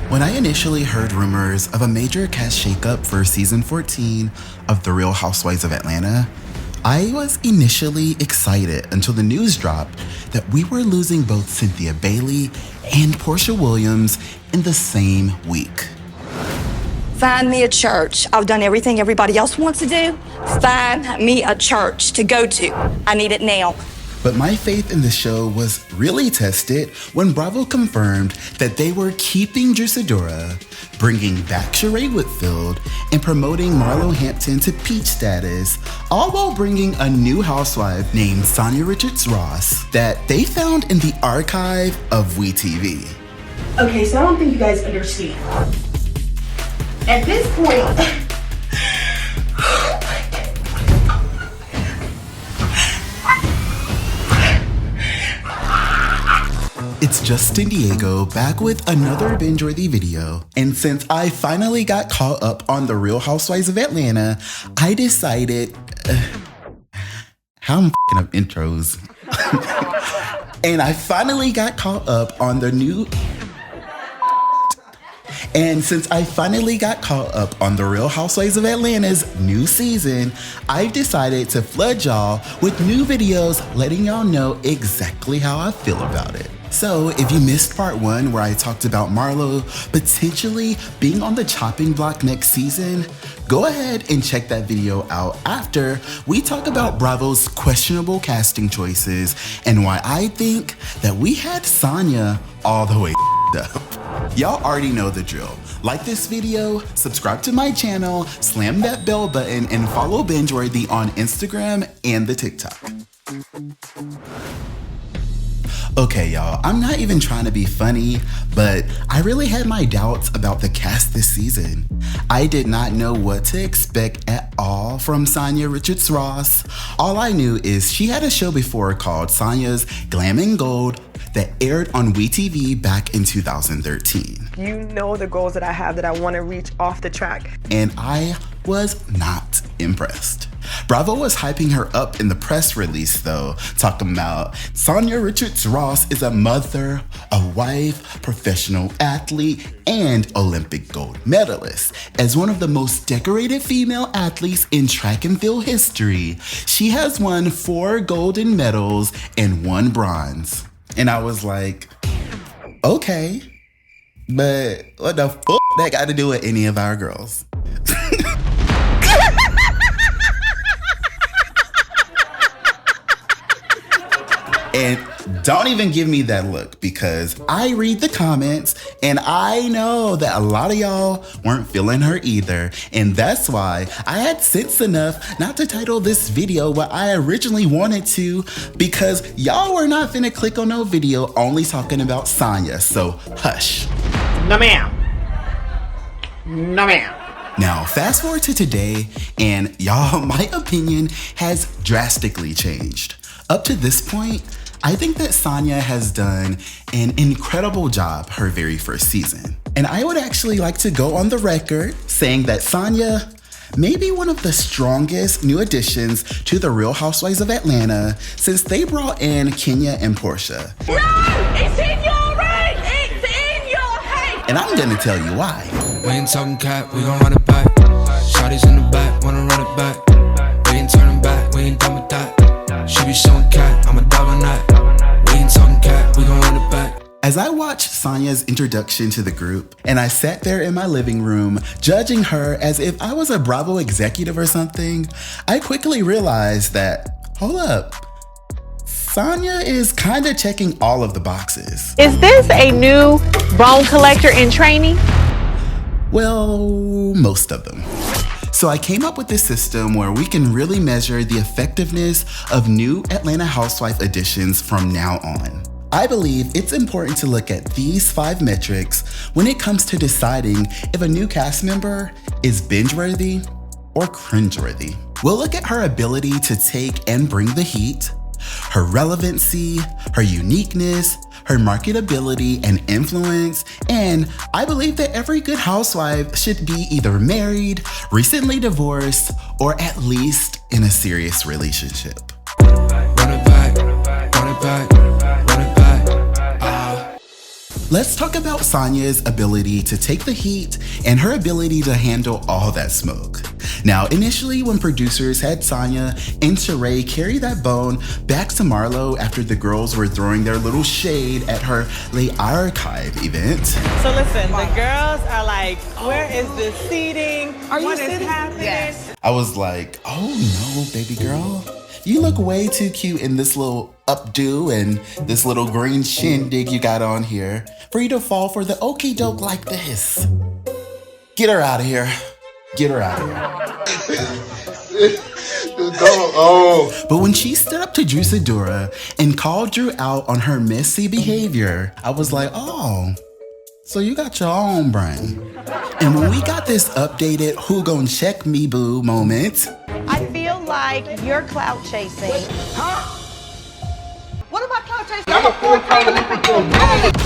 When I initially heard rumors of a major cast shakeup for season 14 of The Real Housewives of Atlanta, I was initially excited until the news dropped that we were losing both Cynthia Bailey and Porsha Williams in the same week. Find me a church. I've done everything everybody else wants to do. Find me a church to go to. I need it now. But my faith in the show was really tested when Bravo confirmed that they were keeping Drew Sidora, bringing back Sheree Whitfield, and promoting Marlo Hampton to peach status, all while bringing a new housewife named Sanya Richards Ross that they found in the archive of WeTV. Okay, so I don't think you guys understand. At this point, it's Justin Diego back with another Bingeworthy video. And since I finally got caught up on The Real Housewives of Atlanta, I decided, how I'm f***ing up intros. And I finally got caught up on the new... And since I finally got caught up on The Real Housewives of Atlanta's new season, I've decided to flood y'all with new videos letting y'all know exactly how I feel about it. So if you missed part 1 where I talked about Marlo potentially being on the chopping block next season, go ahead and check that video out after we talk about Bravo's questionable casting choices and why I think that we had Sanya all the way up. Y'all already know the drill. Like this video, subscribe to my channel, slam that bell button, and follow Bingeworthy on Instagram and the TikTok. Okay, y'all, I'm not even trying to be funny, but I really had my doubts about the cast this season. I did not know what to expect at all from Sanya Richards Ross. All I knew is she had a show before called Sanya's Glam and Gold that aired on WeTV back in 2013. you know the goals that I have that I want to reach off the track. And I was not impressed. Bravo was hyping her up in the press release though, talking about Sanya Richards Ross is a mother, a wife, professional athlete, and Olympic gold medalist. As one of the most decorated female athletes in track and field history, she has won 4 golden medals and 1 bronze. And I was like, okay, but what the f*** that got to do with any of our girls? And don't even give me that look, because I read the comments and I know that a lot of y'all weren't feeling her either. And that's why I had sense enough not to title this video what I originally wanted to, because y'all were not finna click on no video only talking about Sanya. So hush. No ma'am. No ma'am. Now, fast forward to today, and y'all, my opinion has drastically changed. Up to this point, I think that Sanya has done an incredible job her very first season. And I would actually like to go on the record saying that Sanya may be one of the strongest new additions to the Real Housewives of Atlanta since they brought in Kenya and Porsha. No! It's in your right! It's in your hate! And I'm gonna tell you why. We ain't talking cat, we gon' run it back. Shawty's in the back, wanna run it back. We ain't turning back, we ain't done with that. She be showing cat, I'm a dog on that. We ain't talking cat, we gon' run it back. As I watched Sanya's introduction to the group, and I sat there in my living room judging her as if I was a Bravo executive or something, I quickly realized that, hold up, Sanya is kinda checking all of the boxes. Is this a new bone collector in training? Well, most of them. So I came up with this system where we can really measure the effectiveness of new Atlanta housewife additions from now on. I believe it's important to look at these 5 metrics when it comes to deciding if a new cast member is binge-worthy or cringe-worthy. We'll look at her ability to take and bring the heat, her relevancy, her uniqueness, her marketability and influence, and I believe that every good housewife should be either married, recently divorced, or at least in a serious relationship. Run it back, run it back, run it back. Let's talk about Sanya's ability to take the heat and her ability to handle all that smoke. Now, initially when producers had Sanya and Sheree carry that bone back to Marlo after the girls were throwing their little shade at her Les Archives event. So listen, the girls are like, where is this seating? What is happening? Yes. I was like, oh no, baby girl. You look way too cute in this little updo and this little green shindig you got on here for you to fall for the okie doke like this. Get her out of here. Get her out of here. But when she stood up to Drew Sidora and called Drew out on her messy behavior, I was like, oh, so you got your own brain. And when we got this updated who gon' check me boo moment, I feel like you're clout chasing. Huh? What am I clout chasing? I'm a four-time Olympic.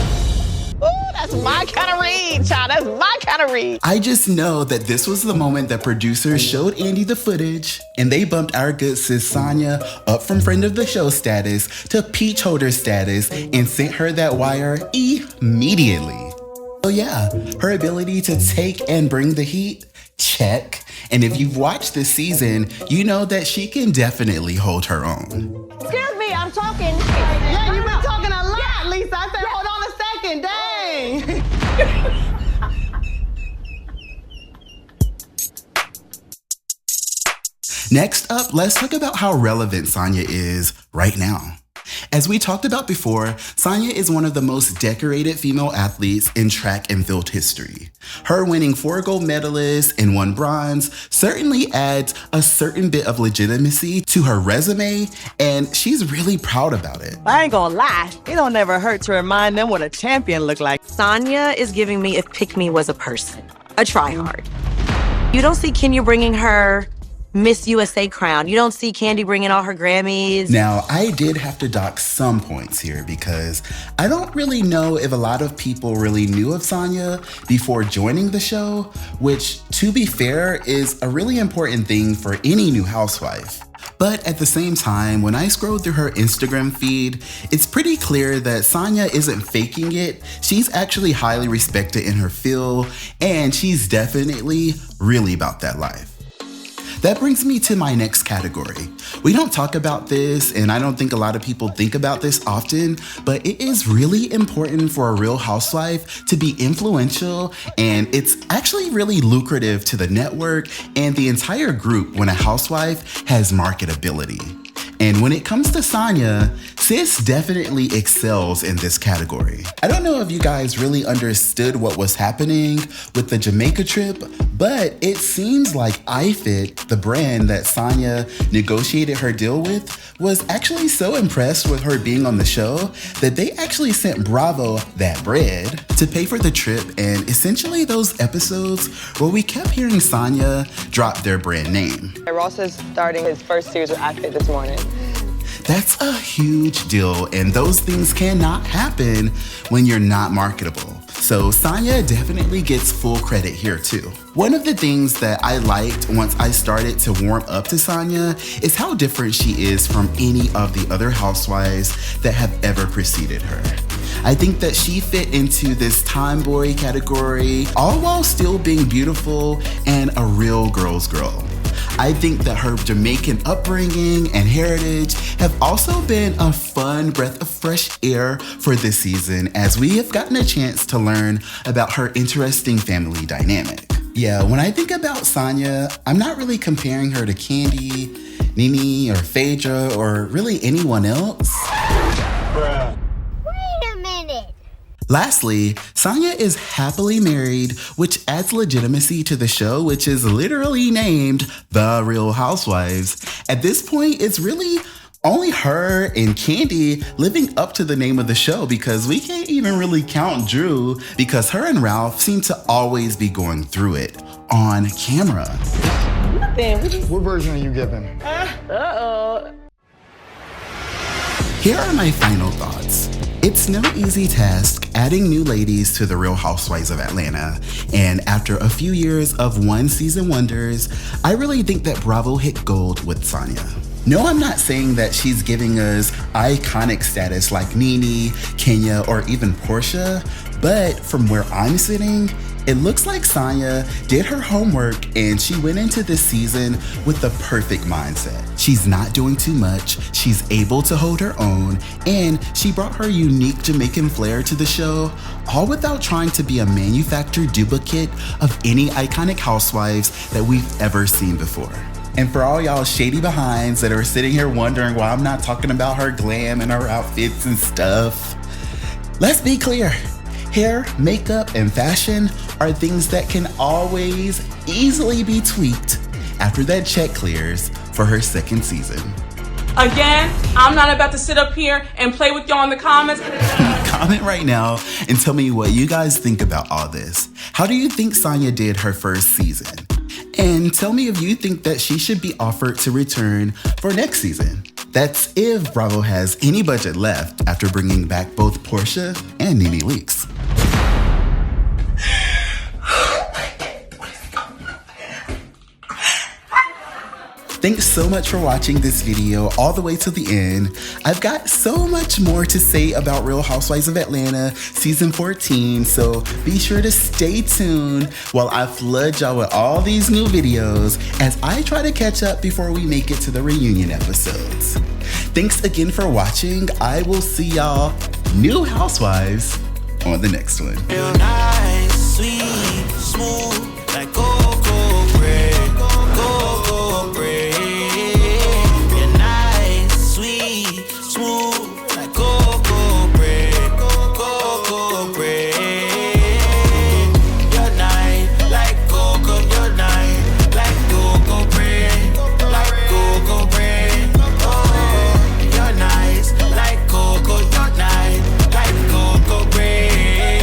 Ooh, that's my kind of read, child. That's my kind of read. I just know that this was the moment that producers showed Andy the footage and they bumped our good sis Sanya up from friend of the show status to peach holder status and sent her that wire immediately. So yeah, her ability to take and bring the heat, check. And if you've watched this season, you know that she can definitely hold her own. Excuse me, I'm talking. Yeah, you've been talking a lot, Lisa. I said, hold on a second, dang. Next up, let's talk about how relevant Sanya is right now. As we talked about before, Sanya is one of the most decorated female athletes in track and field history. Her winning 4 gold medalists and 1 bronze certainly adds a certain bit of legitimacy to her resume, and she's really proud about it. I ain't gonna lie, it don't never hurt to remind them what a champion look like. Sanya is giving me if Pick Me was a person, a tryhard. You don't see Kenya bringing her Miss USA crown. You don't see Candy bringing all her Grammys. Now, I did have to dock some points here because I don't really know if a lot of people really knew of Sanya before joining the show, which, to be fair, is a really important thing for any new housewife. But at the same time, when I scroll through her Instagram feed, it's pretty clear that Sanya isn't faking it. She's actually highly respected in her field, and she's definitely really about that life. That brings me to my next category. We don't talk about this, and I don't think a lot of people think about this often, but it is really important for a real housewife to be influential, and it's actually really lucrative to the network and the entire group when a housewife has marketability. And when it comes to Sanya, sis definitely excels in this category. I don't know if you guys really understood what was happening with the Jamaica trip, but it seems like iFit, the brand that Sanya negotiated her deal with, was actually so impressed with her being on the show that they actually sent Bravo that bread to pay for the trip, and essentially those episodes where we kept hearing Sanya drop their brand name. Ross is starting his first series with iFit this morning. That's a huge deal, and those things cannot happen when you're not marketable. So Sanya definitely gets full credit here too. One of the things that I liked once I started to warm up to Sanya is how different she is from any of the other housewives that have ever preceded her. I think that she fit into this tomboy category, all while still being beautiful and a real girl's girl. I think that her Jamaican upbringing and heritage have also been a fun breath of fresh air for this season, as we have gotten a chance to learn about her interesting family dynamic. Yeah, when I think about Sanya, I'm not really comparing her to Candy, Nene, or Phaedra, or really anyone else. Bruh. Lastly, Sanya is happily married, which adds legitimacy to the show, which is literally named The Real Housewives. At this point, it's really only her and Candy living up to the name of the show, because we can't even really count Drew because her and Ralph seem to always be going through it on camera. What version are you giving? Here are my final thoughts. It's no easy task adding new ladies to the Real Housewives of Atlanta, and after a few years of one-season wonders, I really think that Bravo hit gold with Sanya. No, I'm not saying that she's giving us iconic status like Nene, Kenya, or even Porsha, But from where I'm sitting, it looks like Sanya did her homework and she went into this season with the perfect mindset. She's not doing too much, she's able to hold her own, and she brought her unique Jamaican flair to the show, all without trying to be a manufactured duplicate of any iconic housewives that we've ever seen before. And for all y'all shady behinds that are sitting here wondering why I'm not talking about her glam and her outfits and stuff, let's be clear. Hair, makeup, and fashion are things that can always easily be tweaked after that check clears for her second season. Again, I'm not about to sit up here and play with y'all in the comments. Comment right now and tell me what you guys think about all this. How do you think Sanya did her first season? And tell me if you think that she should be offered to return for next season. That's if Bravo has any budget left after bringing back both Porsha and Nene Leakes. Thanks so much for watching this video all the way to the end. I've got so much more to say about Real Housewives of Atlanta season 14, so be sure to stay tuned while I flood y'all with all these new videos as I try to catch up before we make it to the reunion episodes. Thanks again for watching. I will see y'all new housewives on the next one. Real nice, sweet, smooth, like